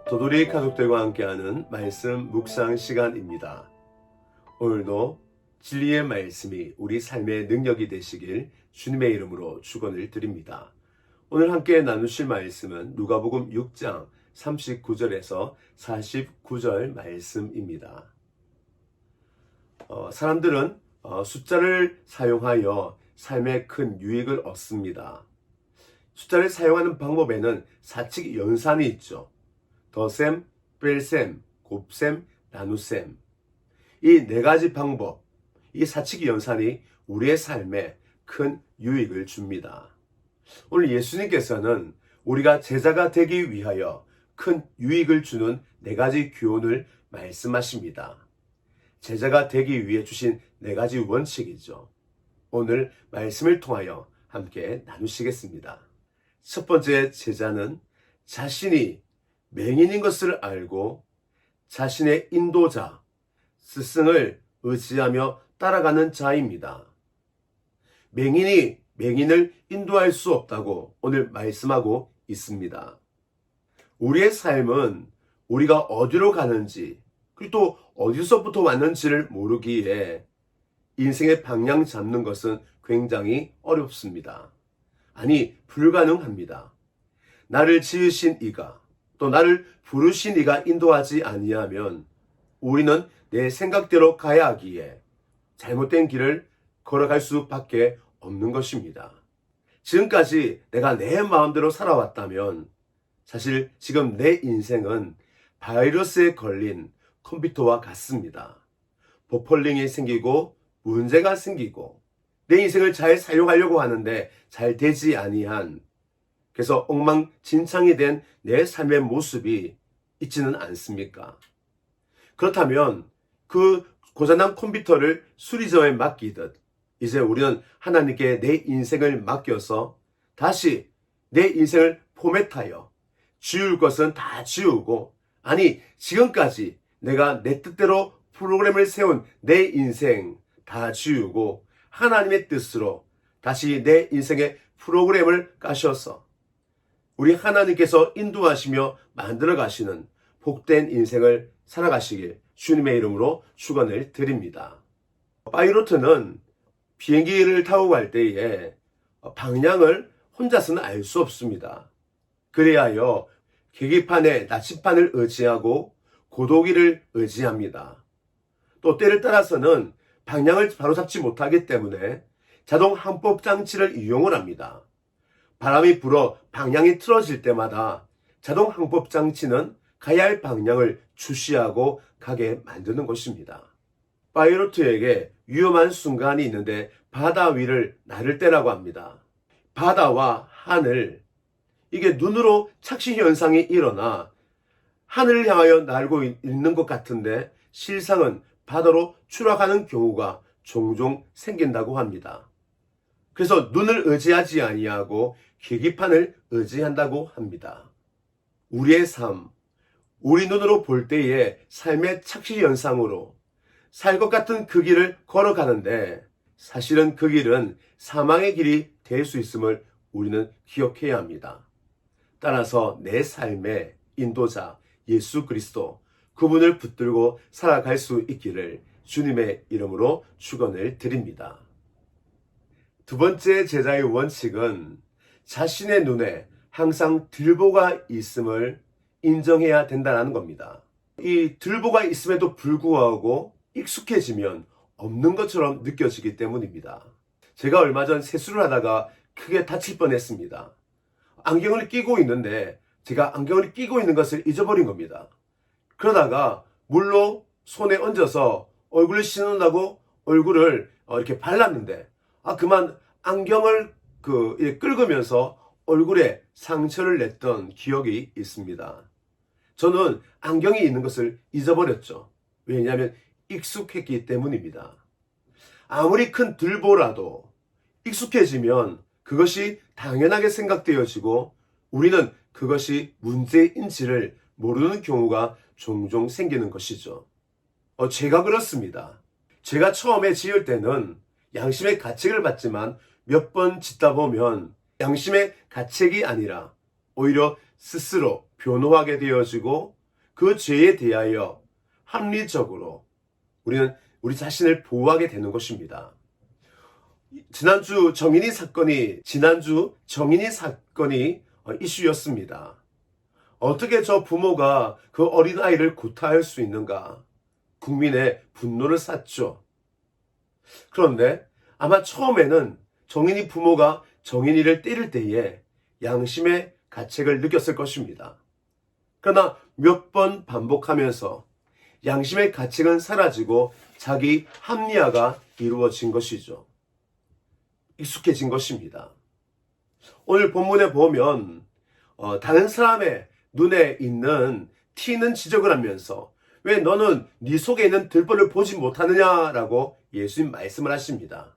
도돌이 가족들과 함께하는 말씀 묵상 시간입니다. 오늘도 진리의 말씀이 우리 삶의 능력이 되시길 주님의 이름으로 축원을 드립니다. 오늘 함께 나누실 말씀은 누가복음 6장 39절에서 49절 말씀입니다. 사람들은 숫자를 사용하여 삶에 큰 유익을 얻습니다. 숫자를 사용하는 방법에는 사칙 연산이 있죠. 더셈, 뺄셈, 곱셈, 나눗셈. 이 네 가지 방법, 이 사칙 연산이 우리의 삶에 큰 유익을 줍니다. 오늘 예수님께서는 우리가 제자가 되기 위하여 큰 유익을 주는 네 가지 교훈을 말씀하십니다. 제자가 되기 위해 주신 네 가지 원칙이죠. 오늘 말씀을 통하여 함께 나누시겠습니다. 첫 번째 제자는 자신이 맹인인 것을 알고 자신의 인도자, 스승을 의지하며 따라가는 자입니다. 맹인이 맹인을 인도할 수 없다고 오늘 말씀하고 있습니다. 우리의 삶은 우리가 어디로 가는지, 그리고 또 어디서부터 왔는지를 모르기에 인생의 방향 잡는 것은 굉장히 어렵습니다. 아니, 불가능합니다. 나를 지으신 이가, 또 나를 부르신 이가 인도하지 아니하면 우리는 내 생각대로 가야 하기에 잘못된 길을 걸어갈 수밖에 없는 것입니다. 지금까지 내가 내 마음대로 살아왔다면 사실 지금 내 인생은 바이러스에 걸린 컴퓨터와 같습니다. 버퍼링이 생기고 문제가 생기고 내 인생을 잘 사용하려고 하는데 잘 되지 아니한, 그래서 엉망진창이 된 내 삶의 모습이 있지는 않습니까? 그렇다면 그 고장난 컴퓨터를 수리점에 맡기듯 이제 우리는 하나님께 내 인생을 맡겨서 다시 내 인생을 포맷하여 지울 것은 다 지우고, 아니 지금까지 내가 내 뜻대로 프로그램을 세운 내 인생 다 지우고 하나님의 뜻으로 다시 내 인생의 프로그램을 까셔서 우리 하나님께서 인도하시며 만들어 가시는 복된 인생을 살아가시길 주님의 이름으로 축원을 드립니다. 파이로트는 비행기를 타고 갈 때에 방향을 혼자서는 알 수 없습니다. 그래야여 계기판에 나침판을 의지하고 고도기를 의지합니다. 또 때를 따라서는 방향을 바로잡지 못하기 때문에 자동 항법 장치를 이용을 합니다. 바람이 불어 방향이 틀어질 때마다 자동 항법 장치는 가야 할 방향을 주시하고 가게 만드는 것입니다. 파이로트에게 위험한 순간이 있는데 바다 위를 나를 때라고 합니다. 바다와 하늘, 이게 눈으로 착시 현상이 일어나 하늘을 향하여 날고 있는 것 같은데 실상은 바다로 추락하는 경우가 종종 생긴다고 합니다. 그래서 눈을 의지하지 아니하고 계기판을 의지한다고 합니다. 우리의 삶, 우리 눈으로 볼 때의 삶의 착시 현상으로 살 것 같은 그 길을 걸어가는데 사실은 그 길은 사망의 길이 될 수 있음을 우리는 기억해야 합니다. 따라서 내 삶의 인도자 예수 그리스도, 그분을 붙들고 살아갈 수 있기를 주님의 이름으로 축원을 드립니다. 두 번째 제자의 원칙은 자신의 눈에 항상 들보가 있음을 인정해야 된다는 겁니다. 이 들보가 있음에도 불구하고 익숙해지면 없는 것처럼 느껴지기 때문입니다. 제가 얼마 전 세수를 하다가 크게 다칠 뻔했습니다. 안경을 끼고 있는데 제가 안경을 끼고 있는 것을 잊어버린 겁니다. 그러다가 물로 손에 얹어서 얼굴을 씻는다고 얼굴을 이렇게 발랐는데 그만 안경을 긁으면서 얼굴에 상처를 냈던 기억이 있습니다. 저는 안경이 있는 것을 잊어버렸죠. 왜냐하면 익숙했기 때문입니다. 아무리 큰 들보라도 익숙해지면 그것이 당연하게 생각되어지고 우리는 그것이 문제인지를 모르는 경우가 종종 생기는 것이죠. 제가 그렇습니다. 제가 처음에 지을 때는 양심의 가책을 받지만 몇 번 짓다 보면 양심의 가책이 아니라 오히려 스스로 변호하게 되어지고 그 죄에 대하여 합리적으로 우리는 우리 자신을 보호하게 되는 것입니다. 지난주 정인이 사건이 이슈였습니다. 어떻게 저 부모가 그 어린아이를 구타할 수 있는가? 국민의 분노를 샀죠. 그런데 아마 처음에는 정인이 부모가 정인이를 때릴 때에 양심의 가책을 느꼈을 것입니다. 그러나 몇 번 반복하면서 양심의 가책은 사라지고 자기 합리화가 이루어진 것이죠. 익숙해진 것입니다. 오늘 본문에 보면 다른 사람의 눈에 있는 티는 지적을 하면서 왜 너는 네 속에 있는 들보를 보지 못하느냐라고 예수님 말씀을 하십니다.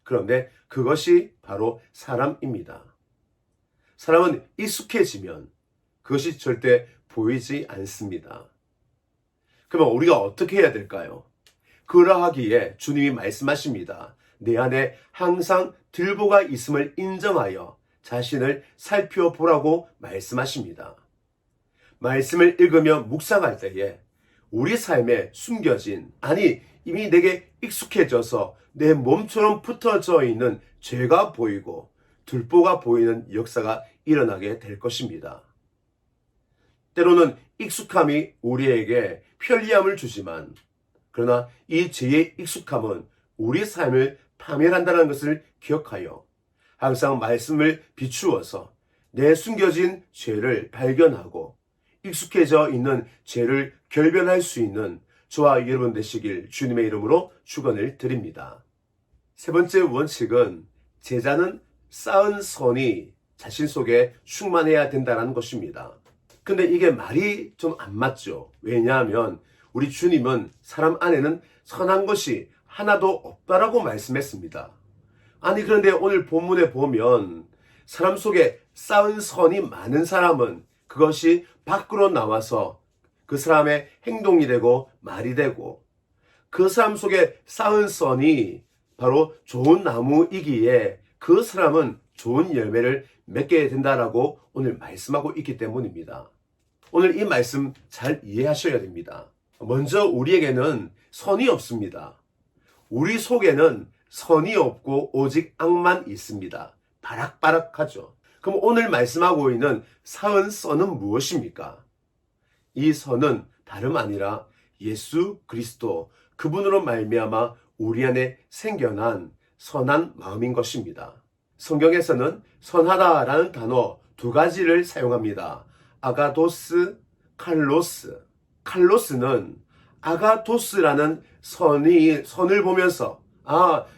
그런데 그것이 바로 사람입니다. 사람은 익숙해지면 그것이 절대 보이지 않습니다. 그러면 우리가 어떻게 해야 될까요? 그러하기에 주님이 말씀하십니다. 내 안에 항상 들보가 있음을 인정하여 자신을 살펴보라고 말씀하십니다. 말씀을 읽으며 묵상할 때에 우리 삶에 숨겨진, 이미 내게 익숙해져서 내 몸처럼 붙어져 있는 죄가 보이고 들보가 보이는 역사가 일어나게 될 것입니다. 때로는 익숙함이 우리에게 편리함을 주지만, 그러나 이 죄의 익숙함은 우리 삶을 파멸한다는 것을 기억하여 항상 말씀을 비추어서 내 숨겨진 죄를 발견하고 익숙해져 있는 죄를 결변할 수 있는 저와 여러분 되시길 주님의 이름으로 축원을 드립니다. 세 번째 원칙은 제자는 쌓은 선이 자신 속에 충만해야 된다는 것입니다. 근데 이게 말이 좀 안 맞죠. 왜냐하면 우리 주님은 사람 안에는 선한 것이 하나도 없다라고 말씀했습니다. 그런데 오늘 본문에 보면 사람 속에 쌓은 선이 많은 사람은 그것이 밖으로 나와서 그 사람의 행동이 되고 말이 되고, 그 사람 속에 쌓은 선이 바로 좋은 나무이기에 그 사람은 좋은 열매를 맺게 된다라고 오늘 말씀하고 있기 때문입니다. 오늘 이 말씀 잘 이해하셔야 됩니다. 먼저 우리에게는 선이 없습니다. 우리 속에는 선이 없고 오직 악만 있습니다. 바락바락하죠. 그럼 오늘 말씀하고 있는 쌓은 선은 무엇입니까? 이 선은 다름 아니라 예수 그리스도, 그분으로 말미암아 우리 안에 생겨난 선한 마음인 것입니다. 성경에서는 선하다라는 단어 두 가지를 사용합니다. 아가도스, 칼로스. 칼로스는 아가도스라는 선을 보면서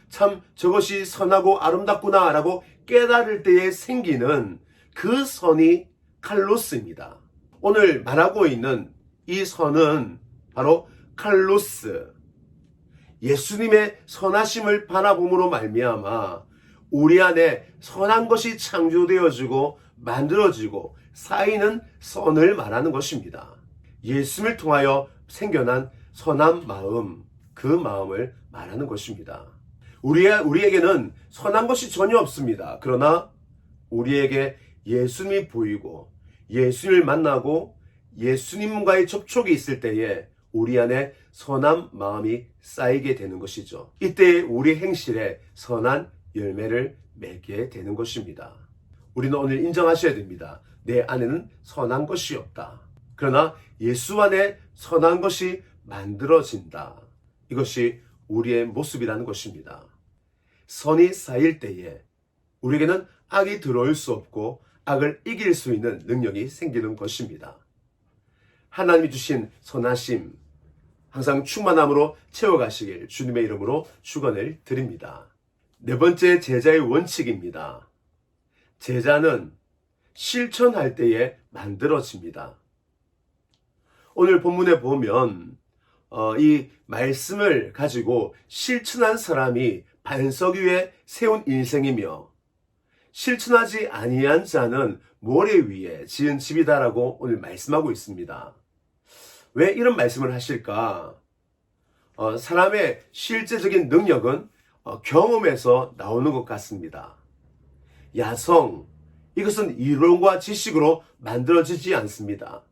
참 저것이 선하고 아름답구나 라고 깨달을 때에 생기는 그 선이 칼로스입니다. 오늘 말하고 있는 이 선은 바로 칼로스, 예수님의 선하심을 바라봄으로 말미암아 우리 안에 선한 것이 창조되어지고 만들어지고 쌓이는 선을 말하는 것입니다. 예수님을 통하여 생겨난 선한 마음, 그 마음을 말하는 것입니다. 우리에게는 선한 것이 전혀 없습니다. 그러나 우리에게 예수님이 보이고 예수님을 만나고 예수님과의 접촉이 있을 때에 우리 안에 선한 마음이 쌓이게 되는 것이죠. 이때 우리 행실에 선한 열매를 맺게 되는 것입니다. 우리는 오늘 인정하셔야 됩니다. 내 안에는 선한 것이 없다. 그러나 예수 안에 선한 것이 만들어진다. 이것이 우리의 모습이라는 것입니다. 선이 쌓일 때에 우리에게는 악이 들어올 수 없고 악을 이길 수 있는 능력이 생기는 것입니다. 하나님이 주신 선하심, 항상 충만함으로 채워가시길 주님의 이름으로 축원을 드립니다. 네 번째 제자의 원칙입니다. 제자는 실천할 때에 만들어집니다. 오늘 본문에 보면 이 말씀을 가지고 실천한 사람이 반석 위에 세운 인생이며 실천하지 아니한 자는 모래 위에 지은 집이다라고 오늘 말씀하고 있습니다. 왜 이런 말씀을 하실까? 사람의 실제적인 능력은 경험에서 나오는 것 같습니다. 야성, 이것은 이론과 지식으로 만들어지지 않습니다.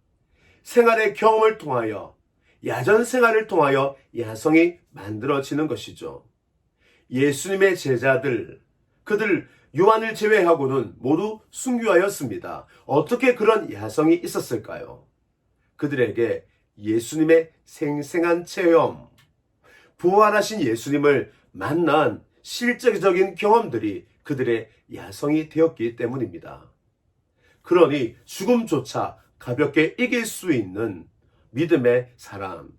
생활의 경험을 통하여, 야전 생활을 통하여 야성이 만들어지는 것이죠. 예수님의 제자들, 그들 요한을 제외하고는 모두 순교하였습니다. 어떻게 그런 야성이 있었을까요? 그들에게 예수님의 생생한 체험, 부활하신 예수님을 만난 실제적인 경험들이 그들의 야성이 되었기 때문입니다. 그러니 죽음조차 가볍게 이길 수 있는 믿음의 사람,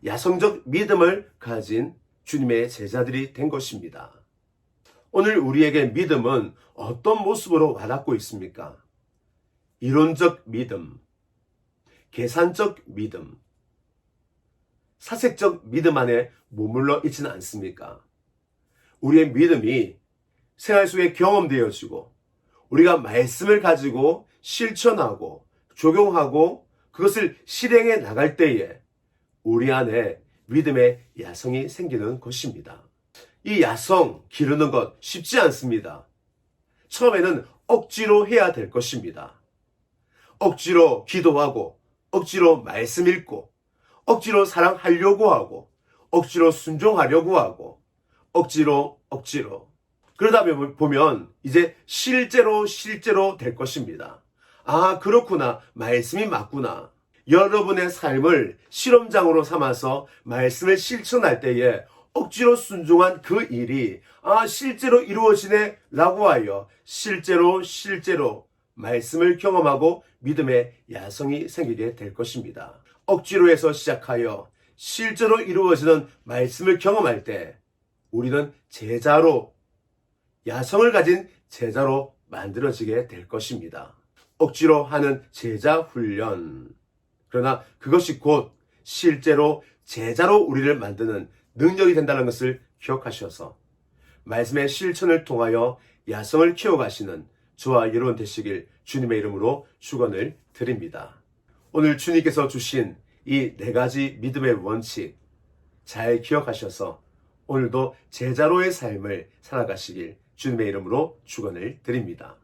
야성적 믿음을 가진 주님의 제자들이 된 것입니다. 오늘 우리에게 믿음은 어떤 모습으로 와닿고 있습니까? 이론적 믿음, 계산적 믿음, 사색적 믿음 안에 머물러 있지는 않습니까? 우리의 믿음이 생활 속에 경험되어지고 우리가 말씀을 가지고 실천하고 적용하고 그것을 실행해 나갈 때에 우리 안에 믿음의 야성이 생기는 것입니다. 이 야성 기르는 것 쉽지 않습니다. 처음에는 억지로 해야 될 것입니다. 억지로 기도하고 억지로 말씀 읽고 억지로 사랑하려고 하고 억지로 순종하려고 하고 억지로 그러다 보면 이제 실제로 될 것입니다. 아, 그렇구나. 말씀이 맞구나. 여러분의 삶을 실험장으로 삼아서 말씀을 실천할 때에 억지로 순종한 그 일이 실제로 이루어지네 라고 하여 실제로 말씀을 경험하고 믿음의 야성이 생기게 될 것입니다. 억지로 해서 시작하여 실제로 이루어지는 말씀을 경험할 때 우리는 제자로, 야성을 가진 제자로 만들어지게 될 것입니다. 억지로 하는 제자 훈련. 그러나 그것이 곧 실제로 제자로 우리를 만드는 능력이 된다는 것을 기억하셔서 말씀의 실천을 통하여 야성을 키워가시는 저와 여러분 되시길 주님의 이름으로 축원을 드립니다. 오늘 주님께서 주신 이 4가지 믿음의 원칙 잘 기억하셔서 오늘도 제자로의 삶을 살아가시길 주님의 이름으로 축원을 드립니다.